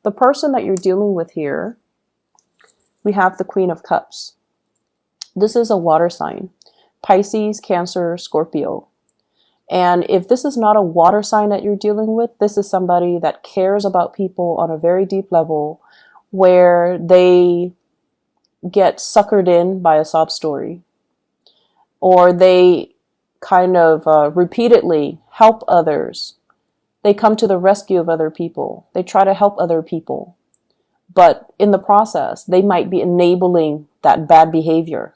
The person that you're dealing with here, we have the Queen of Cups. This is a water sign, Pisces, Cancer, Scorpio. And if this is not a water sign that you're dealing with, this is somebody that cares about people on a very deep level, where they get suckered in by a sob story, or they kind of repeatedly help others. They come to the rescue of other people. They try to help other people. But in the process, they might be enabling that bad behavior.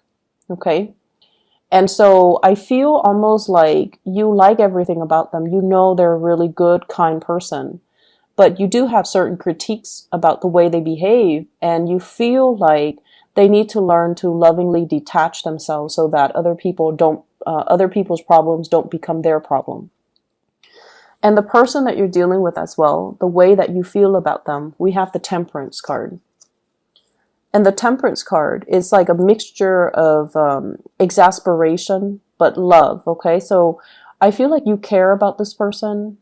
Okay? And so I feel almost like you like everything about them. You know they're a really good, kind person. But you do have certain critiques about the way they behave. And you feel like they need to learn to lovingly detach themselves so that other people's problems don't become their problem. And the person that you're dealing with as well, the way that you feel about them, we have the Temperance card. And the Temperance card is like a mixture of exasperation, but love, okay? So I feel like you care about this person.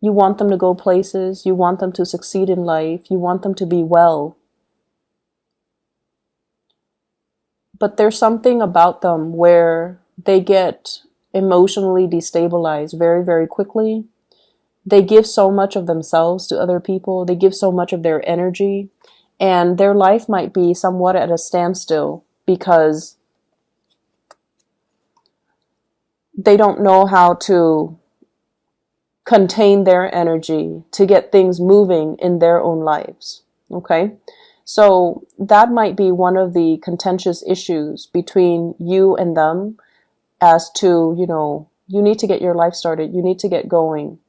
You want them to go places. You want them to succeed in life. You want them to be well. But there's something about them where they get emotionally destabilized very, very quickly. They give so much of themselves to other people. They give so much of their energy. And their life might be somewhat at a standstill because they don't know how to contain their energy to get things moving in their own lives. Okay? So that might be one of the contentious issues between you and them, as to, you need to get your life started. You need to get going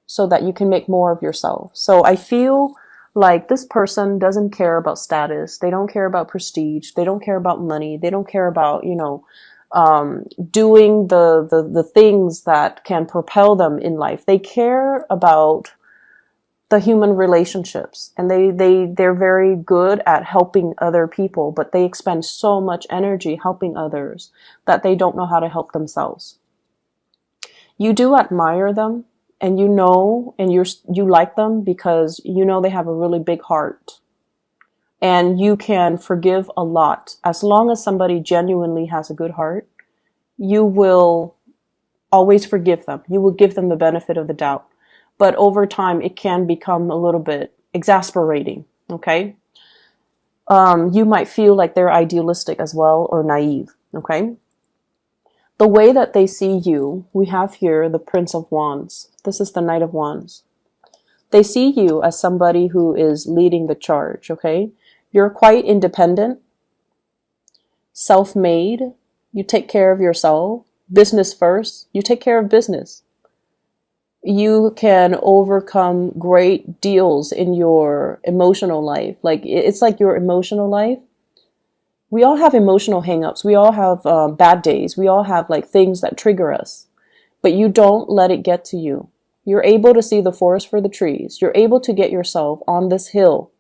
so that you can make more of yourself. So I feel like this person doesn't care about status. They don't care about prestige. They don't care about money. They don't care about, doing the things that can propel them in life. They care about the human relationships, and they're very good at helping other people, but they expend so much energy helping others that they don't know how to help themselves. You do admire them, and you like them because they have a really big heart, and you can forgive a lot. As long as somebody genuinely has a good heart, you will always forgive them. You will give them the benefit of the doubt. But over time, it can become a little bit exasperating, okay? You might feel like they're idealistic as well, or naive, okay? The way that they see you, we have here the Prince of Wands. This is the Knight of Wands. They see you as somebody who is leading the charge, okay? You're quite independent, self-made. You take care of yourself. Business first. You take care of business. You can overcome great deals in your emotional life. Like, it's like your emotional life. We all have emotional hangups. We all have bad days. We all have like things that trigger us, but you don't let it get to you. You're able to see the forest for the trees. You're able to get yourself on this hill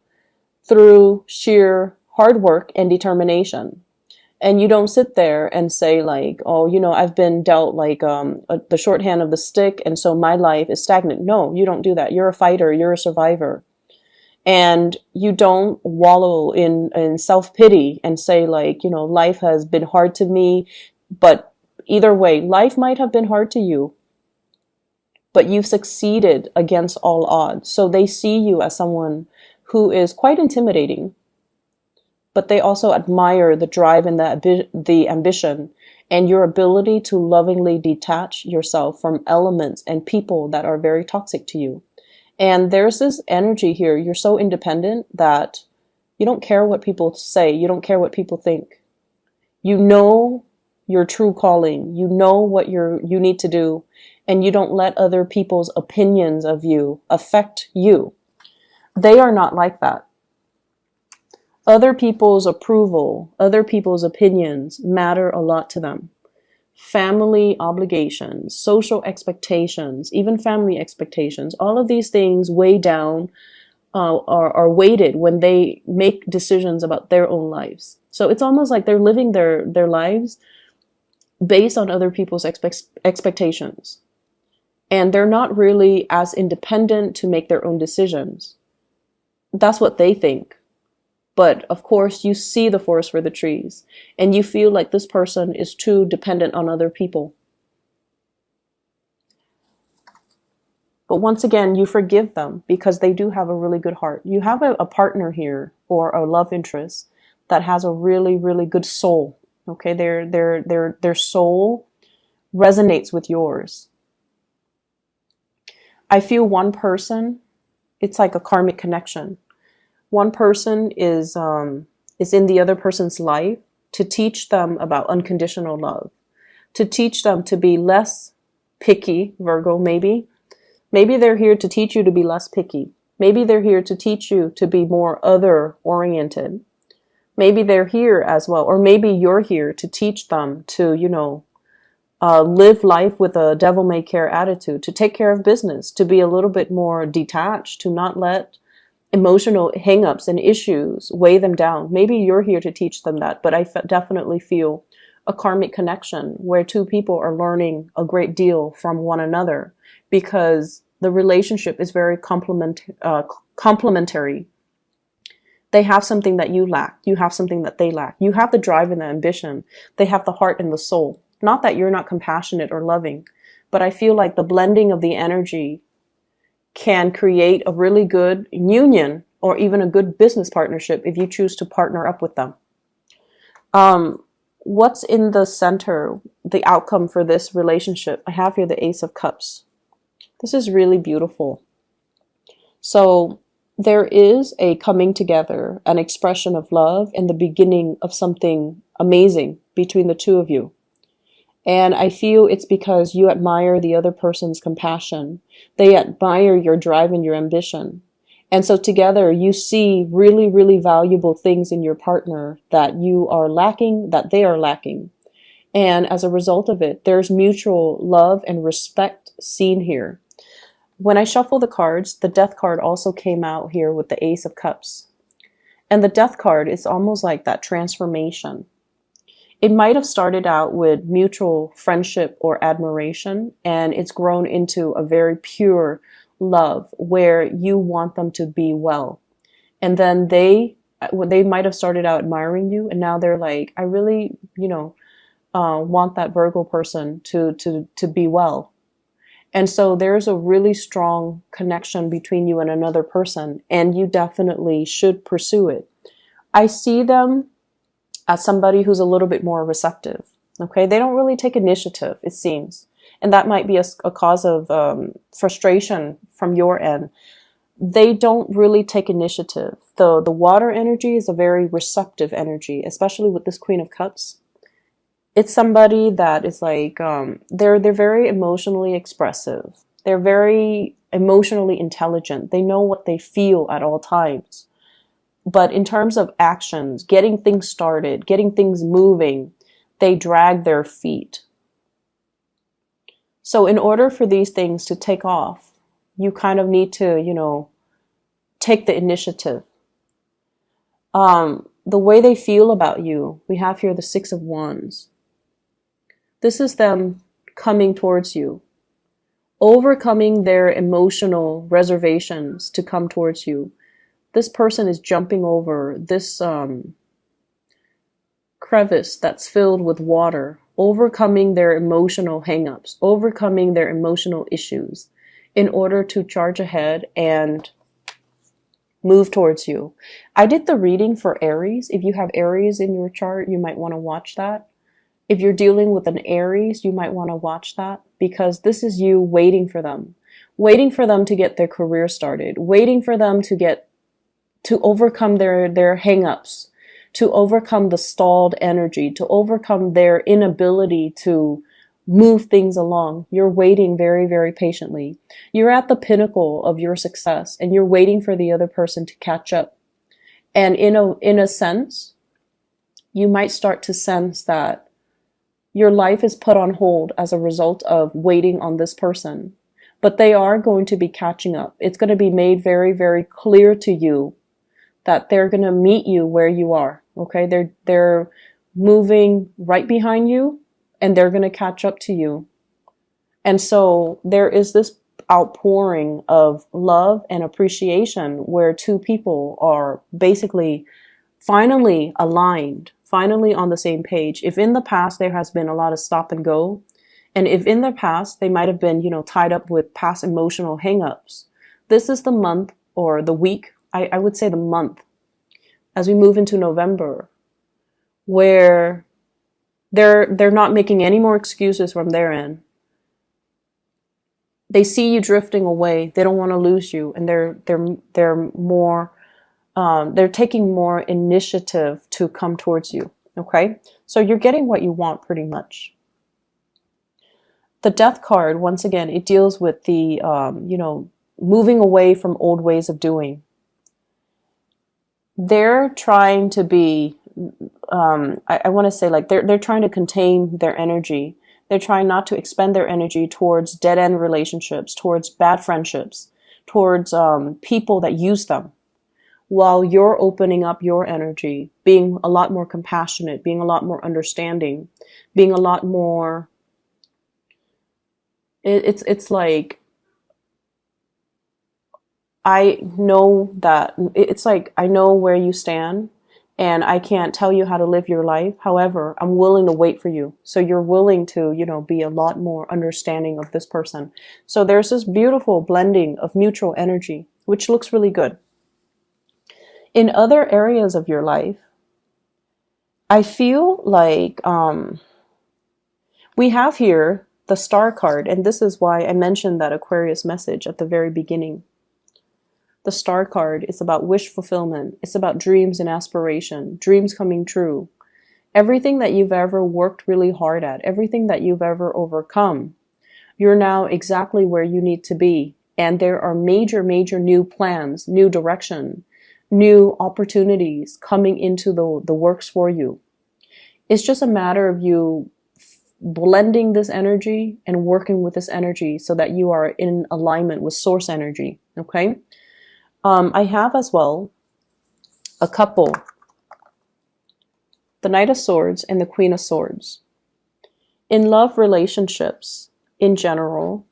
through sheer hard work and determination. And you don't sit there and say like, oh, I've been dealt like the shorthand of the stick, and so my life is stagnant. No, you don't do that. You're a fighter. You're a survivor. And you don't wallow in self-pity and say like, life has been hard to me. But either way, life might have been hard to you, but you've succeeded against all odds. So they see you as someone who is quite intimidating, but they also admire the drive and the ambition and your ability to lovingly detach yourself from elements and people that are very toxic to you. And there's this energy here. You're so independent that you don't care what people say. You don't care what people think. You know your true calling. You know what you need to do. And you don't let other people's opinions of you affect you. They are not like that. Other people's approval, other people's opinions matter a lot to them. Family obligations, social expectations, even family expectations, all of these things weigh down, are weighted when they make decisions about their own lives. So it's almost like they're living their lives based on other people's expectations. And they're not really as independent to make their own decisions. That's what they think. But of course, you see the forest for the trees, and you feel like this person is too dependent on other people. But once again, you forgive them because they do have a really good heart. You have a partner here or a love interest that has a really, really good soul. Okay, their soul resonates with yours. I feel one person, it's like a karmic connection. One person is in the other person's life to teach them about unconditional love, to teach them to be less picky, Virgo maybe. Maybe they're here to teach you to be less picky. Maybe they're here to teach you to be more other oriented. Maybe they're here as well, or maybe you're here to teach them to, live life with a devil may care attitude, to take care of business, to be a little bit more detached, to not let emotional hangups and issues weigh them down. Maybe you're here to teach them that, but I definitely feel a karmic connection where two people are learning a great deal from one another because the relationship is very complementary. They have something that you lack. You have something that they lack. You have the drive and the ambition. They have the heart and the soul. Not that you're not compassionate or loving, but I feel like the blending of the energy can create a really good union or even a good business partnership if you choose to partner up with them. What's in the center, the outcome for this relationship? I have here the Ace of Cups. This is really beautiful. So there is a coming together, an expression of love, and the beginning of something amazing between the two of you. And I feel it's because you admire the other person's compassion. They admire your drive and your ambition. And so together you see really, really valuable things in your partner that you are lacking, that they are lacking. And as a result of it, there's mutual love and respect seen here. When I shuffle the cards, the Death card also came out here with the Ace of Cups. And the Death card is almost like that transformation. It might have started out with mutual friendship or admiration, and it's grown into a very pure love where you want them to be well. And then they might have started out admiring you, and now they're like, I really, want that Virgo person to be well. And so there's a really strong connection between you and another person, and you definitely should pursue it. I see them as somebody who's a little bit more receptive. Okay, they don't really take initiative, it seems. And that might be a cause of frustration from your end. They don't really take initiative. The water energy is a very receptive energy, especially with this Queen of Cups. It's somebody that is like, they're very emotionally expressive. They're very emotionally intelligent. They know what they feel at all times. But in terms of actions, getting things started, getting things moving, they drag their feet. So in order for these things to take off, you kind of need to, take the initiative. The way they feel about you, we have here the Six of Wands. This is them coming towards you, overcoming their emotional reservations to come towards you. This person is jumping over this crevice that's filled with water, overcoming their emotional hangups, overcoming their emotional issues in order to charge ahead and move towards you. I did the reading for Aries. If you have Aries in your chart, you might want to watch that. If you're dealing with an Aries, you might want to watch that because this is you waiting for them to get their career started, waiting for them to overcome their hang-ups, to overcome the stalled energy, to overcome their inability to move things along. You're waiting very, very patiently. You're at the pinnacle of your success and you're waiting for the other person to catch up. And in a sense, you might start to sense that your life is put on hold as a result of waiting on this person. But they are going to be catching up. It's going to be made very, very clear to you that they're going to meet you where you are. Okay, they're moving right behind you and they're going to catch up to you. And so there is this outpouring of love and appreciation where two people are basically finally aligned, finally on the same page. If in the past there has been a lot of stop and go, and if in the past they might have been, tied up with past emotional hangups, this is the month or the week, I would say the month, as we move into November, where they're not making any more excuses from their end. They see you drifting away. They don't want to lose you, and they're more they're taking more initiative to come towards you. Okay, so you're getting what you want pretty much. The Death card, once again, it deals with the moving away from old ways of doing. They're trying to be I want to say, like, they're trying to contain their energy. They're trying not to expend their energy towards dead-end relationships, towards bad friendships, towards people that use them, while you're opening up your energy, being a lot more compassionate, being a lot more understanding, being a lot more... It's like, I know that, it's like, I know where you stand, and I can't tell you how to live your life. However, I'm willing to wait for you. So you're willing to, be a lot more understanding of this person. So there's this beautiful blending of mutual energy, which looks really good. In other areas of your life, I feel like we have here the Star card, and this is why I mentioned that Aquarius message at the very beginning. The Star card is about wish fulfillment. It's about dreams and aspiration, dreams coming true. Everything that you've ever worked really hard at, everything that you've ever overcome, you're now exactly where you need to be. And there are major, major new plans, new direction, new opportunities coming into the works for you. It's just a matter of you blending this energy and working with this energy so that you are in alignment with source energy. Okay? I have as well a couple, the Knight of Swords and the Queen of Swords. In love relationships in general,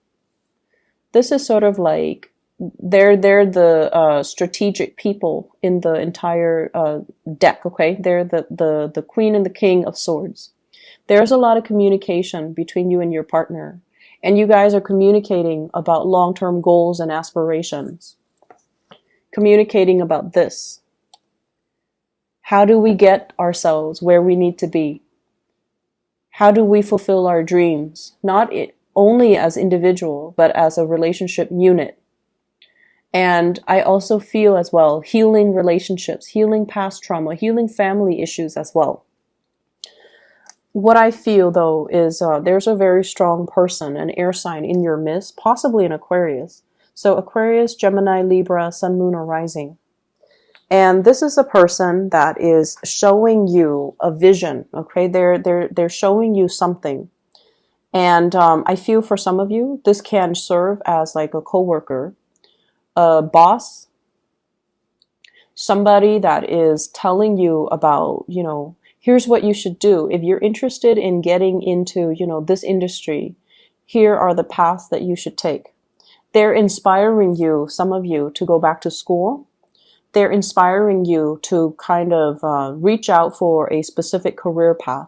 this is sort of like they're the strategic people in the entire deck. Okay, they're the Queen and the King of Swords. There's a lot of communication between you and your partner, and you guys are communicating about long-term goals and aspirations. Communicating about this. How do we get ourselves where we need to be? How do we fulfill our dreams? Not only as individual, but as a relationship unit. And I also feel as well, healing relationships, healing past trauma, healing family issues as well. What I feel, though, is there's a very strong person, an air sign in your midst, possibly an Aquarius. So Aquarius, Gemini, Libra, Sun, Moon, or Rising. And this is a person that is showing you a vision, okay? They're showing you something. And I feel for some of you, this can serve as like a coworker, a boss, somebody that is telling you about, here's what you should do. If you're interested in getting into, this industry, here are the paths that you should take. They're inspiring you, some of you, to go back to school. They're inspiring you to kind of reach out for a specific career path.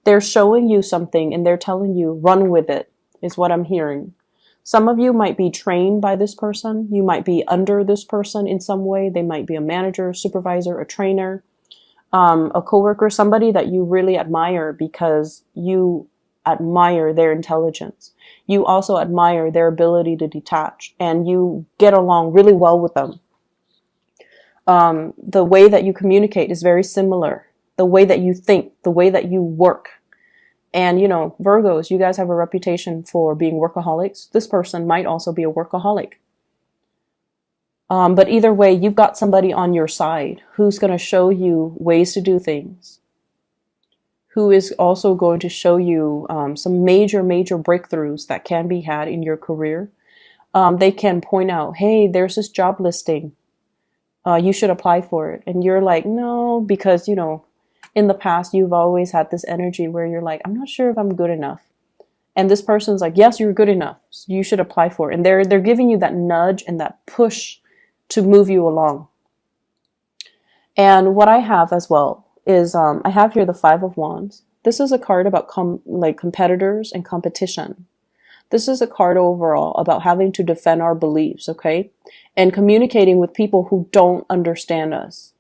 They're showing you something and they're telling you, run with it, is what I'm hearing. Some of you might be trained by this person. You might be under this person in some way. They might be a manager, supervisor, a trainer, a coworker, somebody that you really admire because you admire their intelligence. You also admire their ability to detach, and you get along really well with them. The way that you communicate is very similar. The way that you think, the way that you work. And, Virgos, you guys have a reputation for being workaholics. This person might also be a workaholic. But either way, you've got somebody on your side who's going to show you ways to do things, who is also going to show you some major, major breakthroughs that can be had in your career. They can point out, hey, there's this job listing. You should apply for it. And you're like, no, because, in the past, you've always had this energy where you're like, I'm not sure if I'm good enough. And this person's like, yes, you're good enough. You should apply for it. And they're giving you that nudge and that push to move you along. And what I have as well is I have here the Five of Wands. This is a card about like competitors and competition. This is a card overall about having to defend our beliefs, okay? And communicating with people who don't understand us.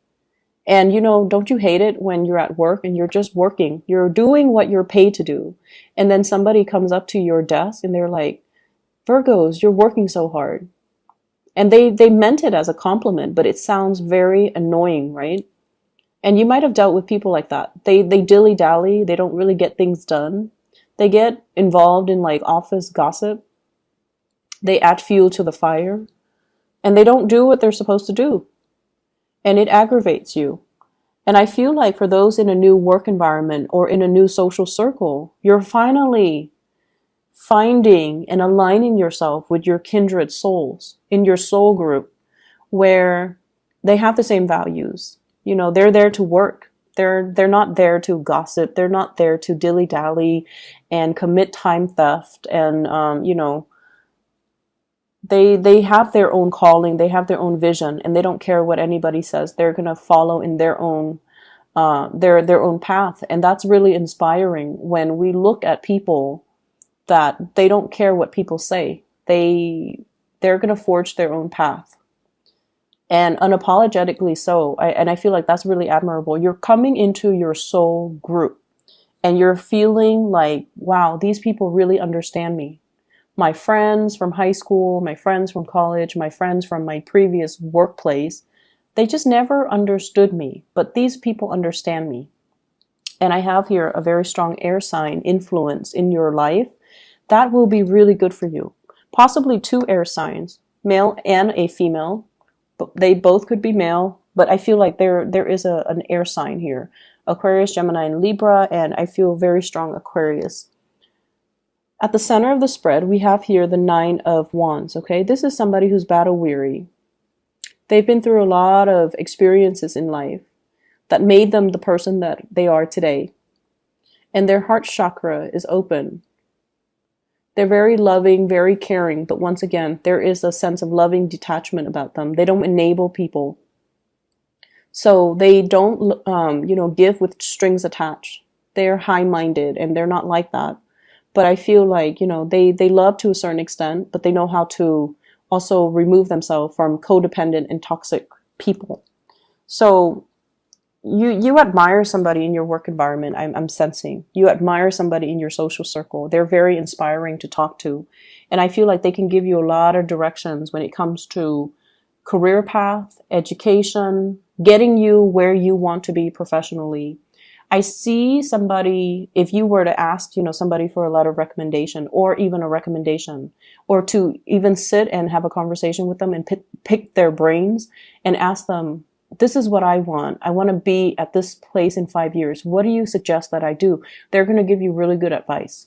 And, don't you hate it when you're at work and you're just working? You're doing what you're paid to do. And then somebody comes up to your desk and they're like, Virgos, you're working so hard. And they meant it as a compliment, but it sounds very annoying, right? And you might have dealt with people like that. They dilly-dally. They don't really get things done. They get involved in like office gossip. They add fuel to the fire. And they don't do what they're supposed to do. And it aggravates you. And I feel like for those in a new work environment or in a new social circle, you're finally finding and aligning yourself with your kindred souls in your soul group where they have the same values. They're there to work. They're not there to gossip. They're not there to dilly-dally and commit time theft. And, they have their own calling. They have their own vision, and they don't care what anybody says. They're going to follow in their own their own path. And that's really inspiring when we look at people that they don't care what people say. They're going to forge their own path. And unapologetically so. I feel like that's really admirable. You're coming into your soul group and you're feeling like, wow, these people really understand me. My friends from high school, my friends from college, my friends from my previous workplace, they just never understood me. But these people understand me. And I have here a very strong air sign influence in your life. That will be really good for you. Possibly 2 air signs, male and a female. They both could be male, but I feel like there is an air sign here. Aquarius, Gemini, and Libra, and I feel very strong Aquarius. At the center of the spread, we have here the 9 of Wands, okay? This is somebody who's battle weary. They've been through a lot of experiences in life that made them the person that they are today. And their heart chakra is open. They're very loving, very caring, but once again, there is a sense of loving detachment about them. They don't enable people. So they don't, give with strings attached. They're high-minded, and they're not like that. But I feel like, they love to a certain extent, but they know how to also remove themselves from codependent and toxic people. So you admire somebody in your work environment, I'm sensing. You admire somebody in your social circle. They're very inspiring to talk to. And I feel like they can give you a lot of directions when it comes to career path, education, getting you where you want to be professionally. I see somebody, if you were to ask, somebody for a letter of recommendation or even a recommendation, or to even sit and have a conversation with them and pick their brains and ask them, this is what I want. I want to be at this place in 5 years. What do you suggest that I do? They're going to give you really good advice.